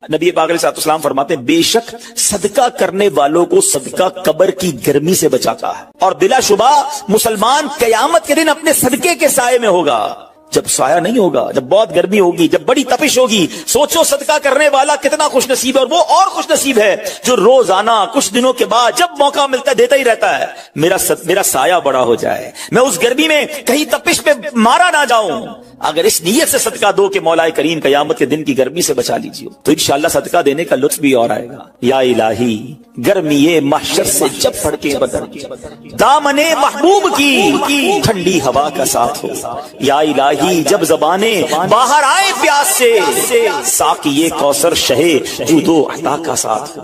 نبی پاک علیہ السلام فرماتے ہیں بے شک صدقہ کرنے والوں کو صدقہ قبر کی گرمی سے بچاتا ہے، اور بلا شبہ مسلمان قیامت کے دن اپنے صدقے کے سائے میں ہوگا۔ جب سایہ نہیں ہوگا، جب بہت گرمی ہوگی، جب بڑی تپش ہوگی، سوچو صدقہ کرنے والا کتنا خوش نصیب ہے، اور وہ اور خوش نصیب ہے جو روزانہ کچھ دنوں کے بعد جب موقع ملتا ہے دیتا ہی رہتا ہے، میرا سایہ بڑا ہو جائے، میں اس گرمی میں کہیں تپش پہ مارا نہ جاؤں۔ اگر اس نیت سے صدقہ دو کہ مولا کریم قیامت کے دن کی گرمی سے بچا لیجیے، تو انشاءاللہ صدقہ دینے کا لطف بھی اور آئے گا۔ یا الہی گرمی محشر سے جب پڑ کے بدن دامن محبوب کی ٹھنڈی ہوا کا ساتھ ہو، یا الہی جب زبانیں باہر آئے پیاس سے ساقی کوثر شہے جود و عطا کا ساتھ ہو۔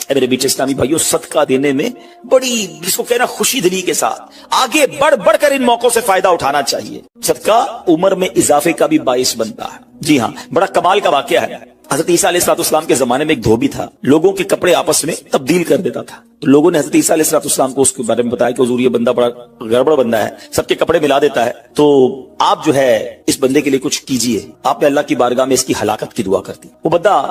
اے میرے بیٹے اسلامی بھائیوں، صدقہ دینے میں بڑی جس کو کہنا خوشی دلی کے ساتھ آگے بڑھ کر ان موقعوں سے فائدہ اٹھانا چاہیے۔ صدقہ عمر میں اضافے کا بھی باعث بنتا ہے۔ جی ہاں، بڑا کمال کا واقعہ ہے۔ حضرت عیسیٰ علیہ السلام کے زمانے میں ایک دھوبی تھا، لوگوں کے کپڑے آپس میں تبدیل کر دیتا تھا، تو لوگوں نے حضرت عیسیٰ علیہ السلام کو اس کے بارے میں بتایا کہ حضور یہ بندہ بڑا گڑبڑ بندہ ہے، سب کے کپڑے ملا دیتا ہے، تو آپ جو ہے اس بندے کے لیے کچھ کیجئے۔ آپ نے اللہ کی بارگاہ میں اس کی ہلاکت کی دعا کر دی۔ وہ بندہ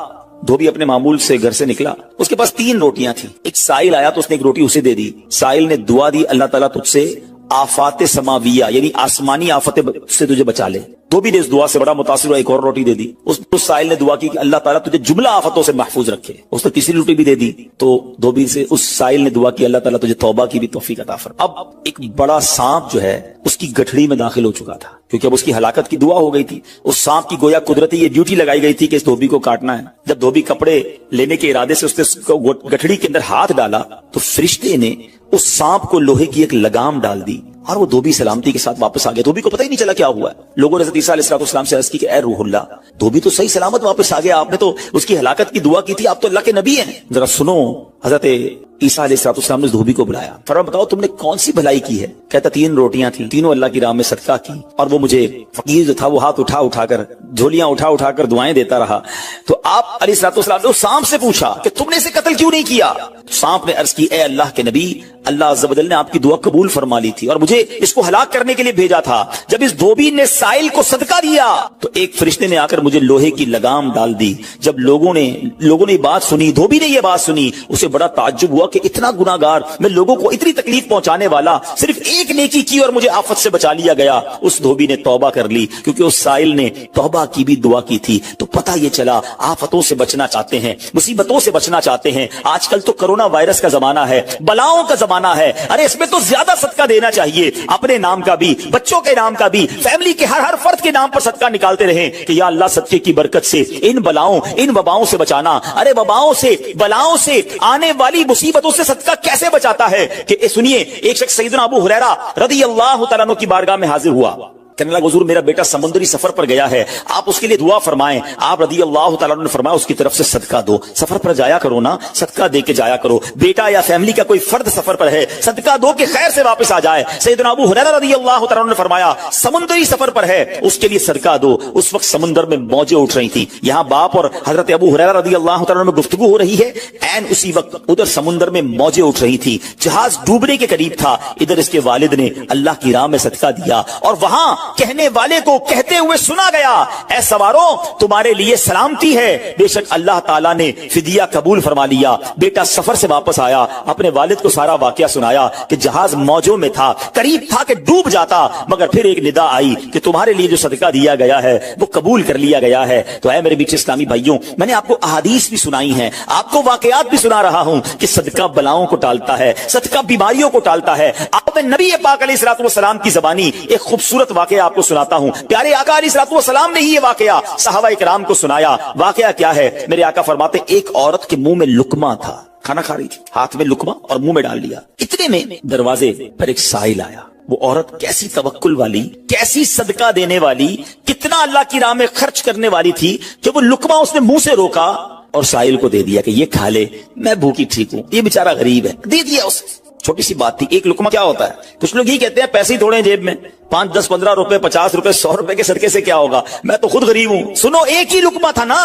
دھوبی اپنے معمول سے گھر سے نکلا، اس کے پاس 3 روٹیاں تھیں۔ ایک سائل آیا تو اس نے ایک روٹی اسے دے دی۔ سائل نے دعا دی، اللہ تعالیٰ تجھ سے آفات سماویہ یعنی آسمانی آفتیں سے تجھے بچا لے۔ دھوبی نے اس دعا سے بڑا متاثر ہوا، ایک اور روٹی دے دی۔ اس سائل نے دعا کی کہ اللہ تعالیٰ تجھے جملہ آفتوں سے محفوظ رکھے۔ اس نے تیسری روٹی بھی دے دی، تو دھوبی سے اس سائل نے دعا کی اللہ تعالیٰ تجھے توبہ کی بھی توفیق عطا فرما۔ اب ایک بڑا سانپ جو ہے اس کی گٹھڑی میں داخل ہو چکا تھا، کیونکہ اب اس کی ہلاکت کی دعا ہو گئی تھی۔ اس سانپ کی گویا قدرتی یہ ڈیوٹی لگائی گئی تھی کہ اس دھوبی کو کاٹنا ہے۔ جب دھوبی کپڑے لینے کے ارادے سے اس نے گٹھڑی کے اندر ہاتھ ڈالا تو فرشتے نے اس سانپ کو لوہے کی ایک لگام ڈال دی، اور وہ دھوبی سلامتی کے ساتھ واپس آ گیا۔ دھوبی کو پتہ ہی نہیں چلا کیا ہوا ہے۔ لوگوں نے حضرت عیسیٰ علیہ السلام سے عرض کی کہ اے روح اللہ، دھوبی تو صحیح سلامت واپس آ گیا، آپ نے تو اس کی ہلاکت کی دعا کی تھی، آپ تو اللہ کے نبی ہیں، ذرا سنو۔ حضرت عیسیٰ علیہ السلام نے دھوبی کو بلایا، فرمایا بتاؤ تم نے کون سی بھلائی کی ہے؟ کہتا 3 روٹیاں تھیں، تینوں اللہ کی راہ میں صدقہ کی، اور وہ مجھے فقیر جو تھا وہ ہاتھ اٹھا کر جھولیاں اٹھا کر دعائیں دیتا رہا۔ تو آپ علیہ السلام نے اس سانپ سے پوچھا کہ تم نے اسے قتل کیوں نہیں کیا؟ سانپ نے عرض کی اے اللہ کے نبی، اللہ عز و جل نے آپ کی دعا قبول فرما لی تھی اور مجھے اس کو ہلاک کرنے کے لیے بھیجا تھا۔ جب اس دھوبی نے سائل کو صدقہ دیا تو ایک فرشتے نے آ کر مجھے لوہے کی لگام ڈال دی۔ جب لوگوں نے بات سنی، دھوبی نے یہ بات سنی، اسے بڑا تعجب ہوا کہ اتنا گناہگار، میں لوگوں کو اتنی تکلیف پہنچانے والا، صرف ایک نیکی کی اور مجھے آفت سے بچا لیا گیا۔ اس دھوبی نے توبہ کر لی، کیونکہ اس سائل نے توبہ کی بھی دعا کی تھی۔ تو پتہ یہ چلا آفتوں سے بچنا چاہتے ہیں، مصیبتوں سے بچنا چاہتے ہیں۔ آج کل تو کرونا وائرس کا زمانہ ہے، بلاؤں کا زمانہ ہے، ارے اس میں تو زیادہ صدقہ دینا چاہیے، اپنے نام کا بھی، بچوں کے نام کا بھی، فیملی کے ہر فرد کے نام پر صدقہ نکالتے رہیں کہ یا اللہ صدقے کی برکت سے ان بلاؤں ان وباؤں سے بچانا۔ ارے وباؤں سے بلاؤں سے آنے والی مصیبتوں سے صدقہ کیسے بچاتا ہے کہ سنیے، ایک شخص سیدنا ابو ہریرہ رضی اللہ تعالیٰ عنہ کی بارگاہ میں حاضر ہوا، کہنے لگا حضور میرا بیٹا سمندری سفر پر گیا ہے، آپ اس کے لیے دعا فرمائیں۔ آپ رضی اللہ تعالیٰ عنہ نے فرمایا اس کی طرف سے صدقہ دو، سفر پر جایا کرو نا، صدقہ دے کے جایا کرو، بیٹا یا فیملی کا کوئی فرد سفر پر ہے، صدقہ دو کہ خیر سے واپس آ جائے۔ سیدنا ابو ہریرہ رضی اللہ تعالیٰ عنہ نے فرمایا سمندری سفر پر ہے، اس کے لیے صدقہ دو۔ اس وقت سمندر میں موجیں اٹھ رہی تھیں، یہاں باپ اور حضرت ابو ہریرہ رضی اللہ تعالیٰ عنہ میں گفتگو ہو رہی ہے، عین اسی وقت ادھر سمندر میں موجیں اٹھ رہی تھی، جہاز ڈوبنے کے قریب تھا، ادھر اس کے والد نے اللہ کی راہ میں صدقہ دیا، اور وہاں کہنے والے کو کہتے ہوئے سنا گیا اے سواروں تمہارے لیے سلامتی ہے، بے شک اللہ تعالیٰ نے فدیہ قبول فرما لیا۔ بیٹا سفر سے واپس آیا، اپنے والد کو سارا واقعہ سنایا کہ جہاز موجوں میں تھا، قریب تھا کہ ڈوب جاتا، مگر پھر ایک ندا آئی کہ تمہارے لیے جو صدقہ دیا گیا ہے وہ قبول کر لیا گیا ہے۔ تو اے میرے بیچ اسلامی بھائیوں، میں نے آپ کو احادیث بھی سنائی ہیں، آپ کو واقعات بھی سنا رہا ہوں کہ صدقہ بلاؤں کو ٹالتا ہے، صدقہ بیماریوں کو ٹالتا ہے۔ آپ میں نبی پاک علیہ السلام کی زبانی ایک خوبصورت واقعہ آپ کو سناتا ہوں۔ پیارے آقا علیہ السلام نے ہی یہ واقعہ صحابہ کرام کو سنایا۔ واقعہ کیا ہے؟ میرے آقا فرماتے ایک عورت کے منہ میں لقمہ تھا، کھانا کھا رہی تھی، ہاتھ میں لقمہ اور منہ میں ڈال لیا، اتنے میں دروازے پر ایک سائل آیا۔ وہ عورت کیسی توکل والی، کیسی صدقہ دینے والی، کتنا اللہ کی راہ میں خرچ کرنے والی تھی کہ وہ لقمہ اس نے منہ سے روکا اور سائل کو دے دیا کہ یہ کھا لے، میں بھوکی ٹھیک ہوں، یہ بیچارہ غریب ہے، دے دیا اسے۔ چھوٹی سی بات تھی، ایک لقمہ کیا ہوتا ہے؟ کچھ لوگ ہی کہتے ہیں پیسے ہی تھوڑے ہیں جیب میں، 5 10 15 روپے 50 روپے 100 روپے کے صدقے سے کیا ہوگا، میں تو خود غریب ہوں۔ سنو ایک ہی لقمہ تھا نا،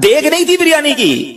دیگ نہیں تھی بریانی کی،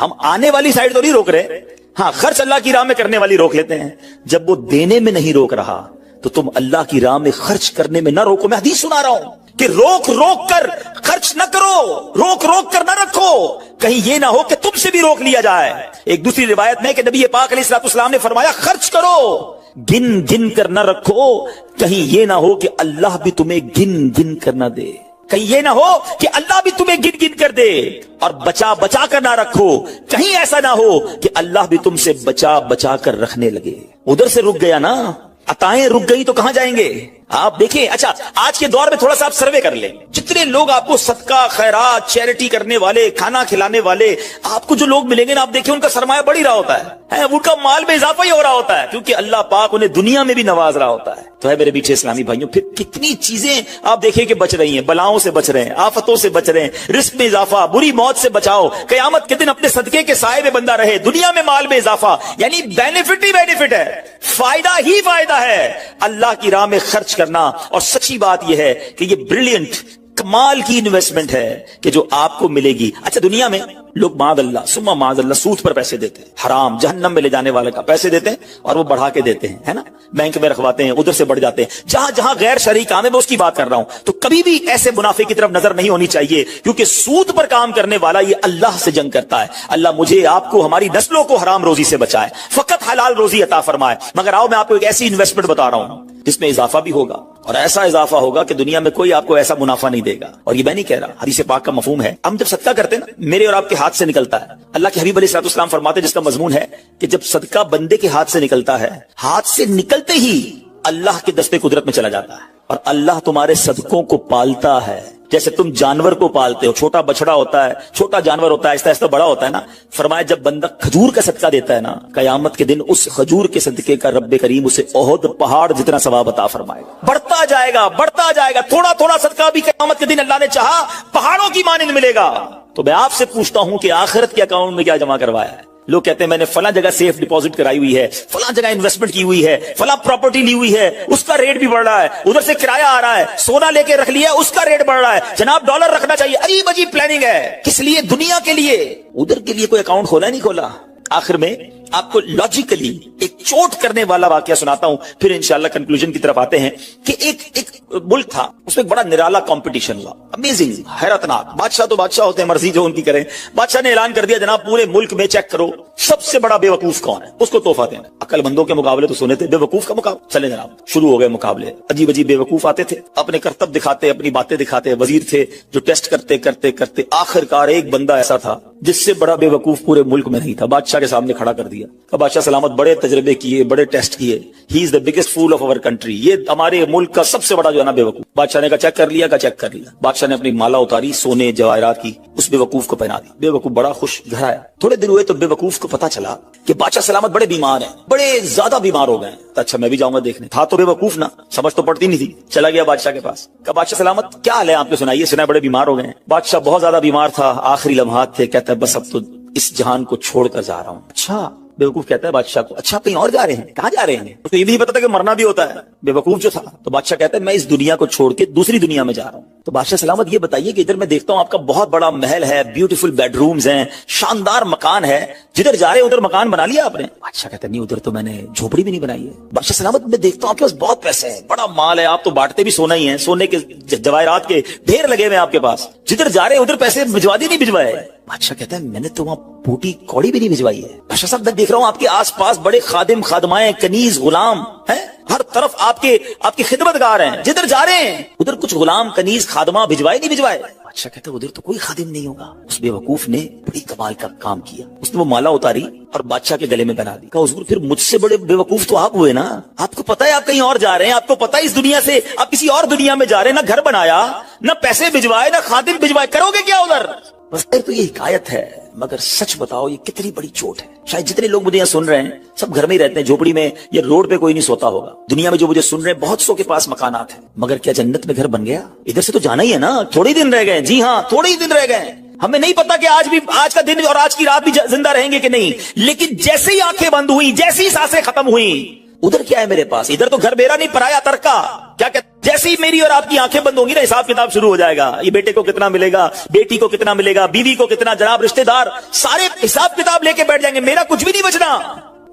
ہم آنے والی سائڈ تو نہیں روک رہے, ہاں خرچ اللہ کی راہ میں کرنے والی روک لیتے ہیں. جب وہ دینے میں نہیں روک رہا تو تم اللہ کی راہ میں خرچ کرنے میں نہ روکو. میں حدیث سنا رہا ہوں کہ روک روک کر خرچ نہ کرو, روک روک کر نہ رکھو, کہیں یہ نہ ہو کہ تم سے بھی روک لیا جائے. ایک دوسری روایت میں کہ نبی پاک علیہ الصلوۃ والسلام نے فرمایا خرچ کرو, گن گن کر نہ رکھو, کہیں یہ نہ ہو کہ اللہ بھی تمہیں گن گن کر نہ دے, کہیں یہ نہ ہو کہ اللہ بھی تمہیں گن گن کر دے. اور بچا بچا کر نہ رکھو, کہیں ایسا نہ ہو کہ اللہ بھی تم سے بچا بچا کر رکھنے لگے. ادھر سے رک گیا نا, عطائیں رک گئی تو کہاں جائیں گے آپ دیکھیں. اچھا آج کے دور میں تھوڑا سا آپ سروے کر لیں, جتنے لوگ آپ کو صدقہ خیرات چیریٹی کرنے والے, کھانا کھلانے والے آپ کو جو لوگ ملیں گے نا, آپ دیکھیں ان کا سرمایہ بڑھ ہی رہا ہوتا ہے, ان کا مال میں اضافہ ہی ہو رہا ہوتا ہے, کیونکہ اللہ پاک انہیں دنیا میں بھی نواز رہا ہوتا ہے. تو ہے میرے میٹھے اسلامی بھائیوں, پھر کتنی چیزیں آپ دیکھیں کہ بچ رہی ہیں, بلاؤں سے بچ رہے ہیں, آفتوں سے بچ رہے ہیں, رزق میں اضافہ, بری موت سے بچاؤ, قیامت کے دن اپنے صدقے کے سائے میں بندہ رہے, دنیا میں مال میں اضافہ, یعنی بینیفٹ ہی بینیفٹ ہے, فائدہ ہی فائدہ ہے اللہ کی راہ میں خرچ کرنا. اور سچی بات یہ ہے کہ یہ بریلینٹ کمال کی انویسٹمنٹ ہے کہ جو آپ کو ملے گی. اچھا دنیا میں لوگ معاذ اللہ سما معاذ اللہ سود پر پیسے دیتے ہیں, حرام جہنم میں لے جانے والے کا پیسے دیتے ہیں اور وہ بڑھا کے دیتے ہیں, ہے نا, بینک میں رکھواتے ہیں, ادھر سے بڑھ جاتے ہیں. جہاں جہاں غیر شرعی کام ہے میں اس کی بات کر رہا ہوں, تو کبھی بھی ایسے منافع کی طرف نظر نہیں ہونی چاہیے, کیونکہ سود پر کام کرنے والا یہ اللہ سے جنگ کرتا ہے. اللہ مجھے آپ کو ہماری نسلوں کو حرام روزی سے بچائے, فقط حلال روزی عطا فرمائے. مگر آؤ میں آپ کو ایک ایسی انویسٹمنٹ بتا رہا ہوں جس میں اضافہ بھی ہوگا, اور ایسا اضافہ ہوگا کہ دنیا میں کوئی آپ کو ایسا منافع نہیں دے گا. اور یہ میں نہیں کہہ رہا, حدیث پاک کا مفہوم ہے. ہم جب صدقہ کرتے ہیں نا, میرے اور آپ کے ہاتھ سے نکلتا ہے. اللہ کے حبیب علیہ الصلوۃ والسلام فرماتے ہیں, جس کا مضمون ہے کہ جب صدقہ بندے کے ہاتھ سے نکلتا ہے, ہاتھ سے نکلتے ہی اللہ کے دستے قدرت میں چلا جاتا ہے, اور اللہ تمہارے صدقوں کو پالتا ہے جیسے تم جانور کو پالتے ہو. چھوٹا بچڑا ہوتا ہے, چھوٹا جانور ہوتا ہے, آہستہ آہستہ بڑا ہوتا ہے نا. فرمایا جب بندہ کھجور کا صدقہ دیتا ہے نا, قیامت کے دن اس کھجور کے صدقے کا رب کریم اسے احد پہاڑ جتنا ثواب عطا فرمائے گا. بڑھتا جائے گا, بڑھتا جائے گا, تھوڑا تھوڑا صدقہ بھی قیامت کے دن اللہ نے چاہا پہاڑوں کی مانند ملے گا. تو میں آپ سے پوچھتا ہوں کہ آخرت کے اکاؤنٹ میں کیا جمع کروایا ہے؟ لوگ کہتے ہیں میں نے فلاں جگہ سیف ڈپازٹ کرائی ہوئی ہے, فلاں جگہ انویسٹمنٹ کی ہوئی ہے, فلاں پراپرٹی لی ہوئی ہے, اس کا ریٹ بھی بڑھ رہا ہے, ادھر سے کرایہ آ رہا ہے, سونا لے کے رکھ لیا اس کا ریٹ بڑھ رہا ہے, جناب ڈالر رکھنا چاہیے. عجیب عجیب پلاننگ ہے, کس لیے؟ دنیا کے لیے. ادھر کے لیے کوئی اکاؤنٹ کھولا نہیں کھولا. آخر میں آپ کو لاجیکلی ایک چوٹ کرنے والا واقعہ سناتا ہوں, پھر انشاءاللہ کنکلوژن کی طرف آتے ہیں. کہ ایک ملک تھا, اس میں ایک بڑا نرالا کمپٹیشن ہوا, امیزنگ, حیرتناک. بادشاہ تو بادشاہ ہوتے ہیں, مرضی جو ان کی کریں. بادشاہ نے اعلان کر دیا جناب پورے ملک میں چیک کرو سب سے بڑا بے وقوف کون ہے, اس کو تحفہ دینا. عقل مندوں کے مقابلے تو سنے تھے, بے وقوف کا مقابلہ. چلے جناب شروع ہو گئے مقابلے. عجیب عجیب بے وقوف آتے تھے, اپنے کرتب دکھاتے, اپنی باتیں دکھاتے. وزیر تھے جو ٹیسٹ کرتے کرتے کرتے آخر کار ایک بندہ ایسا تھا جس سے بڑا بے وقوف پورے ملک میں نہیں تھا. بادشاہ کے سامنے کھڑا کر دیا. بادشاہ سلامت بڑے تجربے کیے, بڑے ٹیسٹ کیے, he is the biggest fool of our country, یہ ہمارے ملک کا سب سے بڑا جو ہے نا بے وقوف. بادشاہ نے کہا چیک کر لیا, چیک کر لیا. بادشاہ نے اپنی مالا اتاری سونے جواہرات کی, اس بے وقوف کو پہنا دی. بے وقوف بڑا خوش, گھر آیا. تھوڑے دن ہوئے تو بے وقوف کو پتا چلا کہ بادشاہ سلامت بڑے بیمار ہیں, بڑے زیادہ بیمار ہو گئے. اچھا میں بھی جاؤں گا دیکھنے. تھا تو بے وقوف نا, سمجھ تو پڑتی نہیں تھی. چلا گیا بادشاہ کے پاس, کہا بادشاہ سلامت کیا حال ہے آپ کو, سنائیے. سنا بڑے بیمار ہو گئے ہیں. بادشاہ بہت زیادہ بیمار تھا, آخری لمحات تھے, کہتا ہے بس اب تو اس جہان کو چھوڑ کر جا رہا ہوں. اچھا بے وقوف کہتا ہے بادشاہ کو, اچھا کہیں اور جا رہے ہیں, کہاں جا رہے ہیں؟ اس کو یہ بھی نہیں پتا تھا کہ مرنا بھی ہوتا ہے, بے وقوف جو تھا. تو بادشاہ کہتا ہے میں اس دنیا کو چھوڑ کے دوسری دنیا میں جا رہا ہوں. تو بادشاہ سلامت یہ بتائیے کہ ادھر میں دیکھتا ہوں آپ کا بہت بڑا محل ہے, بیوٹیفل بیڈ رومز ہیں, شاندار مکان ہے, جدھر جا رہے ادھر مکان بنا لیا آپ نے؟ بادشاہ کہتا ہے نہیں, ادھر تو میں نے جھوپڑی بھی نہیں بنائی ہے. بادشاہ سلامت میں دیکھتا ہوں آپ کے پاس بہت پیسے ہیں, بڑا مال ہے, آپ تو بانٹتے بھی سونا ہی ہیں, سونے کے جواہرات کے ڈھیر لگے ہوئے آپ کے پاس, جدھر جا رہے ادھر پیسے بھجوا دی نہیں بھجوائے؟ بادشاہ کہتا ہے میں نے تو وہاں بوٹی کوڑی بھی نہیں بھجوائی ہے. بادشاہ صاحب میں دیکھ رہا ہوں آپ کے آس پاس بڑے خادم خادمائیں, کنیز غلام ہیں, ہر طرف آپ کی خدمت گار ہیں, جدھر جا رہے ہیں ادھر کچھ غلام کنیز خادمہ بھجوائے نہیں بھجوائے؟ بادشاہ کہتا ہے ادھر تو کوئی خادم نہیں ہوگا. اس بے وقوف نے بڑی کمال کا کام کیا, اس نے وہ مالا اتاری اور بادشاہ کے گلے میں بنا دی. کہا حضور پھر مجھ سے بڑے بے وقوف تو آپ ہوئے نا, آپ کو پتا ہے آپ کہیں اور جا رہے ہیں, آپ کو پتا ہے اس دنیا سے آپ کسی اور دنیا میں جا رہے ہیں, نہ گھر بنایا, نہ پیسے بھجوائے, نہ خادم بھجوائے, کرو گے کیا ادھر؟ بس تو یہ حکایت ہے, مگر سچ بتاؤ یہ کتنی بڑی چوٹ ہے. شاید جتنے لوگ مجھے یہاں سن رہے ہیں سب گھر میں ہی رہتے ہیں, جھوپڑی میں یا روڈ پہ کوئی نہیں سوتا ہوگا. دنیا میں جو مجھے سن رہے ہیں بہت سو کے پاس مکانات ہیں, مگر کیا جنت میں گھر بن گیا؟ ادھر سے تو جانا ہی ہے نا, تھوڑے ہی دن رہ گئے. جی ہاں تھوڑے ہی دن رہ گئے. ہمیں نہیں پتا کہ آج کا دن اور آج کی رات بھی زندہ رہیں گے کہ نہیں, لیکن جیسے ہی آنکھیں بند ہوئی, جیسی سانسیں ختم ہوئی, ادھر کیا ہے میرے پاس؟ ادھر تو گھر میرا نہیں پرایا ترکا. کیا کہتے جیسے ہی میری اور آپ کی آنکھیں بند ہوں گی نا حساب کتاب شروع ہو جائے گا. یہ بیٹے کو کتنا ملے گا, بیٹی کو کتنا ملے گا, بیوی کو کتنا, جناب رشتہ دار سارے حساب کتاب لے کے بیٹھ جائیں گے. میرا کچھ بھی نہیں بچنا.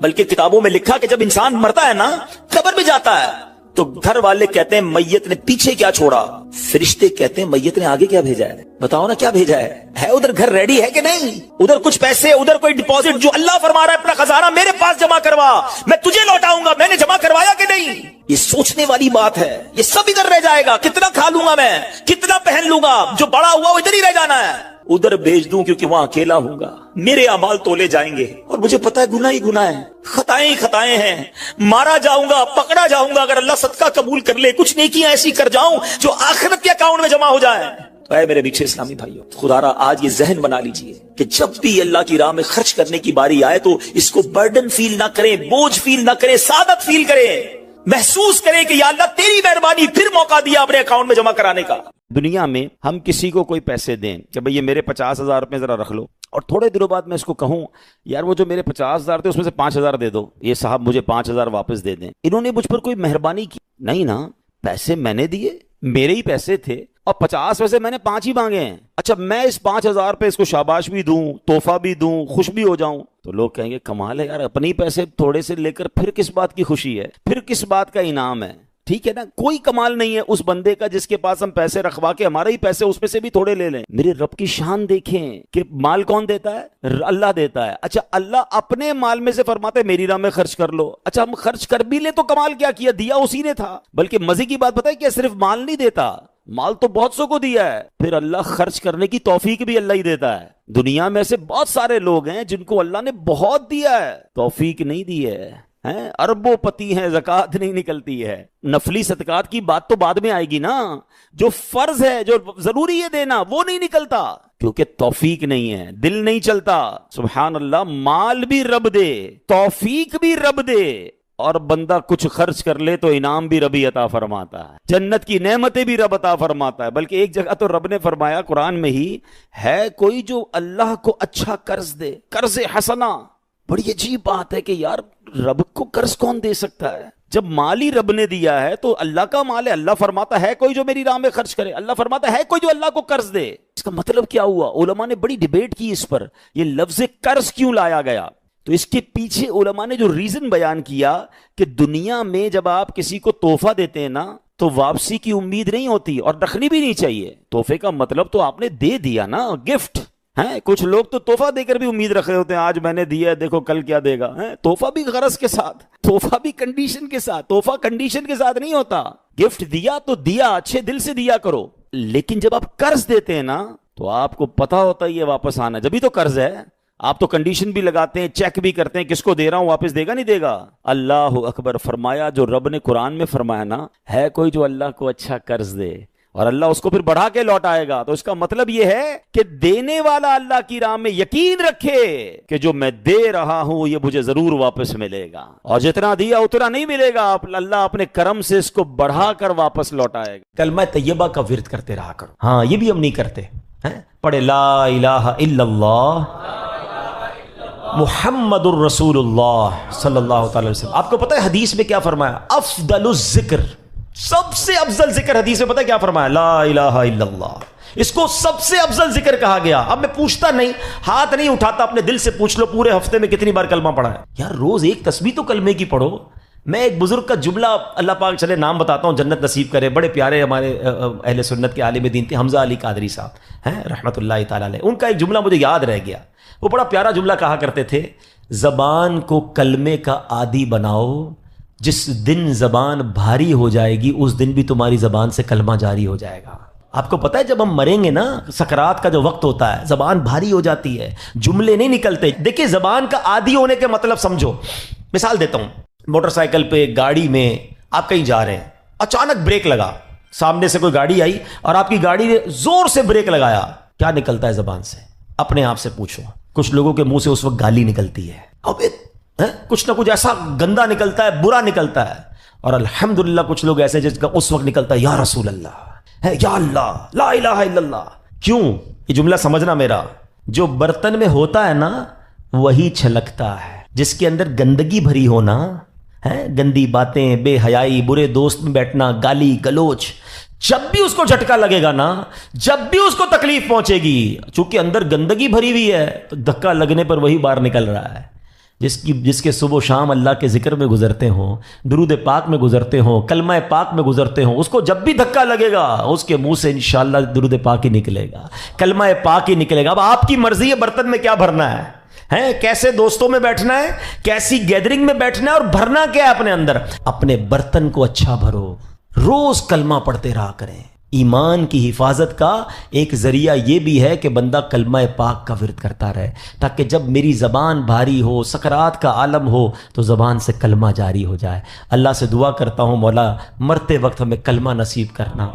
بلکہ کتابوں میں لکھا کہ جب انسان مرتا ہے نا, قبر میں جاتا ہے, تو گھر والے کہتے ہیں میت نے پیچھے کیا چھوڑا, فرشتے کہتے ہیں میت نے آگے کیا بھیجا ہے. بتاؤ نا کیا بھیجا ہے ادھر گھر ریڈی ہے کہ نہیں؟ ادھر کچھ پیسے, ادھر کوئی ڈپازٹ, جو اللہ فرما رہا ہے اپنا خزانہ میرے پاس جمع کروا, میں تجھے لوٹاؤں گا, میں نے جمع کروایا کہ نہیں؟ یہ سوچنے والی بات ہے. یہ سب ادھر رہ جائے گا. کتنا کھا لوں گا میں, کتنا پہن لوں گا, جو بڑا ہوا وہ ادھر ہی رہ جانا ہے. ادھر بھیج دوں کیونکہ وہاں اکیلا ہوں گا, میرے اعمال تولے جائیں گے, اور مجھے پتا ہے گناہ ہی گناہ ہے, خطائیں ہی خطائیں ہیں. مارا جاؤں گا, پکڑا جاؤں گا, اگر اللہ صدقہ قبول کر لے, کچھ نیکیاں ایسی کر جاؤں جو آخرت کے اکاؤنٹ میں جمع ہو جائیں. تو اے میرے میٹھے اسلامی بھائیوں, خدا را آج یہ ذہن بنا لیجئے کہ جب بھی اللہ کی راہ میں خرچ کرنے کی باری آئے تو اس کو برڈن فیل نہ کریں, بوجھ فیل نہ کریں, سعادت فیل کریں, محسوس کریں کہ یا اللہ تیری مہربانی, پھر موقع دیا اپنے اکاؤنٹ میں جمع کرانے کا. دنیا میں ہم کسی کو کوئی پیسے دیں کہ بھئی یہ میرے 50,000 روپے ذرا رکھ لو, اور تھوڑے دنوں بعد میں اس کو کہوں یار وہ جو میرے 50,000 تھے اس میں سے 5,000 دے دو, یہ صاحب مجھے 5,000 واپس دے دیں. انہوں نے مجھ پر کوئی مہربانی کی نہیں نا, پیسے میں نے دیے, میرے ہی پیسے تھے, اور 50 میں سے میں نے 5 ہی مانگے ہیں. اچھا میں اس 5,000 پہ اس کو شاباش بھی دوں, تحفہ بھی دوں, خوش بھی ہو جاؤں, تو لوگ کہیں گے کمال ہے یار, اپنے پیسے تھوڑے سے لے کر پھر کس بات کی خوشی ہے, پھر کس بات کا انعام ہے. ٹھیک ہے نا, کوئی کمال نہیں ہے اس بندے کا جس کے پاس ہم پیسے رکھوا کے ہمارے ہی پیسے اس میں سے بھی تھوڑے لے لیں. میرے رب کی شان دیکھیں کہ مال کون دیتا ہے, اللہ دیتا ہے. اچھا اللہ اپنے مال میں سے فرماتے میری راہ میں خرچ کر لو. اچھا ہم خرچ کر بھی لیں تو کمال کیا کیا, دیا اسی نے تھا. بلکہ مزے کی بات بتائے کہ صرف مال نہیں دیتا, مال تو بہت سو کو دیا ہے, پھر اللہ خرچ کرنے کی توفیق بھی اللہ ہی دیتا ہے. دنیا میں ایسے بہت سارے لوگ ہیں جن کو اللہ نے بہت دیا ہے, توفیق نہیں دی ہے, اربوں پتی ہیں, زکوٰۃ نہیں نکلتی ہے. نفلی صدقات کی بات تو بعد میں آئے گی نا, جو فرض ہے, جو ضروری ہے دینا, وہ نہیں نکلتا کیونکہ توفیق نہیں ہے, دل نہیں چلتا. سبحان اللہ, مال بھی رب دے, توفیق بھی رب دے, اور بندہ کچھ خرچ کر لے تو انعام بھی ربی عطا فرماتا ہے, جنت کی نعمتیں بھی رب عطا فرماتا ہے. بلکہ ایک جگہ تو رب نے فرمایا قرآن میں ہی, ہے کوئی جو اللہ کو اچھا قرض دے, قرض حسنہ. بڑی عجیب بات ہے کہ یار رب کو قرض کون دے سکتا ہے, جب مال ہی رب نے دیا ہے تو اللہ کا مال ہے. اللہ فرماتا ہے کوئی جو میری راہ میں خرچ کرے, اللہ فرماتا ہے کوئی جو اللہ کو قرض دے. اس کا مطلب کیا ہوا؟ علماء نے بڑی ڈیبیٹ کی اس پر, یہ لفظ قرض کیوں لایا گیا. تو اس کے پیچھے علماء نے جو ریزن بیان کیا کہ دنیا میں جب آپ کسی کو تحفہ دیتے ہیں نا تو واپسی کی امید نہیں ہوتی, اور رکھنی بھی نہیں چاہیے. تحفے کا مطلب تو آپ نے دے دیا نا, گفٹ ہے. کچھ لوگ تو تحفہ دے کر بھی امید رکھ رہے ہوتے ہیں, آج میں نے دیا دیکھو کل کیا دے گا. تحفہ بھی غرض کے ساتھ, تحفہ بھی کنڈیشن کے ساتھ. تحفہ کنڈیشن کے ساتھ نہیں ہوتا. گفٹ دیا تو دیا, اچھے دل سے دیا کرو. لیکن جب آپ قرض دیتے ہیں نا تو آپ کو پتا ہوتا ہے یہ واپس آنا, جبھی تو قرض ہے. آپ تو کنڈیشن بھی لگاتے ہیں, چیک بھی کرتے ہیں, کس کو دے رہا ہوں, واپس دے گا نہیں دے گا. اللہ اکبر. فرمایا جو رب نے قرآن میں فرمایا نا, ہے کوئی جو اللہ کو اچھا قرض دے اور اللہ اس کو پھر بڑھا کے لوٹائے گا. تو اس کا مطلب یہ ہے کہ دینے والا اللہ کی راہ میں یقین رکھے کہ جو میں دے رہا ہوں یہ مجھے ضرور واپس ملے گا, اور جتنا دیا اتنا نہیں ملے گا, اللہ اپنے کرم سے اس کو بڑھا کر واپس لوٹائے گا. کلمہ طیبہ کا ورد کرتے رہا کرو. ہاں یہ بھی ہم نہیں کرتے. پڑھے لا الہ الا اللہ محمد الرسول اللہ صلی اللہ تعالی وسلم. آپ کو پتہ ہے حدیث میں کیا فرمایا؟ افضل الذکر, سب سے افضل ذکر حدیث میں پتہ ہے کیا فرمایا؟ لا الہ الا اللہ. اس کو سب سے افضل ذکر کہا گیا. اب میں پوچھتا نہیں, ہاتھ نہیں اٹھاتا, اپنے دل سے پوچھ لو پورے ہفتے میں کتنی بار کلمہ پڑھا ہے. یار روز ایک تسبیح تو کلمے کی پڑھو. میں ایک بزرگ کا جملہ, اللہ پاک چلے نام بتاتا ہوں, جنت نصیب کرے, بڑے پیارے ہمارے اہل سنت کے عالم دین تھے, حمزہ علی قادری صاحب ہیں رحمۃ اللہ تعالی علیہ. ان کا ایک جملہ مجھے یاد رہ گیا. وہ بڑا پیارا جملہ کہا کرتے تھے, زبان کو کلمے کا عادی بناؤ, جس دن زبان بھاری ہو جائے گی اس دن بھی تمہاری زبان سے کلمہ جاری ہو جائے گا. آپ کو پتہ ہے جب ہم مریں گے نا, سکرات کا جو وقت ہوتا ہے, زبان بھاری ہو جاتی ہے, جملے نہیں نکلتے. دیکھیں زبان کا عادی ہونے کے مطلب سمجھو. مثال دیتا ہوں, موٹر سائیکل پہ, گاڑی میں آپ کہیں جا رہے ہیں, اچانک بریک لگا, سامنے سے کوئی گاڑی آئی اور آپ کی گاڑی نے زور سے بریک لگایا, کیا نکلتا ہے زبان سے؟ اپنے آپ سے پوچھو. کچھ لوگوں کے منہ سے اس وقت گالی نکلتی ہے, اب کچھ نہ کچھ ایسا گندا نکلتا ہے, برا نکلتا ہے. اور الحمدللہ کچھ لوگ ایسے جس کا اس وقت نکلتا ہے یا رسول اللہ, یا اللہ, لا الہ الا اللہ. کیوں؟ یہ جملہ سمجھنا میرا, جو برتن میں ہوتا ہے نا وہی چھلکتا ہے, جس کے اندر گندگی بھری ہونا ہیں گندی باتیں, بے حیائی, برے دوست میں بیٹھنا, گالی گلوچ. جب بھی اس کو جھٹکا لگے گا نا, جب بھی اس کو تکلیف پہنچے گی, چونکہ اندر گندگی بھری ہوئی ہے, تو دھکا لگنے پر وہی باہر نکل رہا ہے. جس کے صبح و شام اللہ کے ذکر میں گزرتے ہوں, درود پاک میں گزرتے ہوں, کلمہ پاک میں گزرتے ہوں, اس کو جب بھی دھکا لگے گا اس کے منہ سے انشاءاللہ درود پاک ہی نکلے گا, کلمہ پاک ہی نکلے گا. اب آپ کی مرضی ہے برتن میں کیا بھرنا ہے, کیسے دوستوں میں بیٹھنا ہے, کیسی گیدرنگ میں بیٹھنا ہے, اور بھرنا کیا ہے اپنے اندر. اپنے برتن کو اچھا بھرو, روز کلمہ پڑھتے رہا کریں. ایمان کی حفاظت کا ایک ذریعہ یہ بھی ہے کہ بندہ کلمہ پاک کا ورد کرتا رہے, تاکہ جب میری زبان بھاری ہو, سکرات کا عالم ہو, تو زبان سے کلمہ جاری ہو جائے. اللہ سے دعا کرتا ہوں مولا مرتے وقت ہمیں کلمہ نصیب کرنا.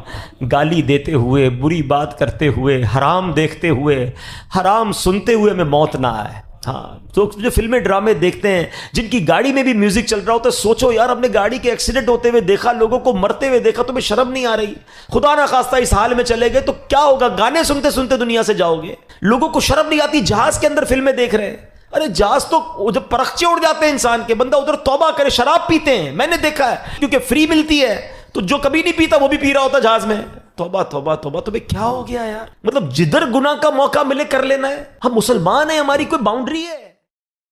گالی دیتے ہوئے, بری بات کرتے ہوئے, حرام دیکھتے ہوئے, حرام سنتے ہوئے ہمیں موت نہ آئے. ہاں, تو جو فلمیں ڈرامے دیکھتے ہیں جن کی گاڑی میں بھی میوزک چل رہا ہوتا ہے, سوچو یار ہم نے گاڑی کے ایکسیڈنٹ ہوتے ہوئے دیکھا, لوگوں کو مرتے ہوئے دیکھا, تمہیں شرم نہیں آ رہی؟ خدا نہ خواستہ اس حال میں چلے گئے تو کیا ہوگا, گانے سنتے سنتے دنیا سے جاؤ گے. لوگوں کو شرم نہیں آتی, جہاز کے اندر فلمیں دیکھ رہے ہیں. ارے جہاز تو جب پرخچے اڑ جاتے ہیں انسان کے, بندہ ادھر توبہ کرے, شراب پیتے ہیں, میں نے دیکھا ہے, کیونکہ فری ملتی ہے, تو جو کبھی نہیں پیتا وہ بھی پی رہا ہوتا جہاز میں. توبہ توبہ توبہ, تمہیں کیا ہو گیا یار؟ مطلب جدھر گناہ کا موقع ملے کر لینا ہے. ہم مسلمان ہیں, ہماری کوئی باؤنڈری ہے؟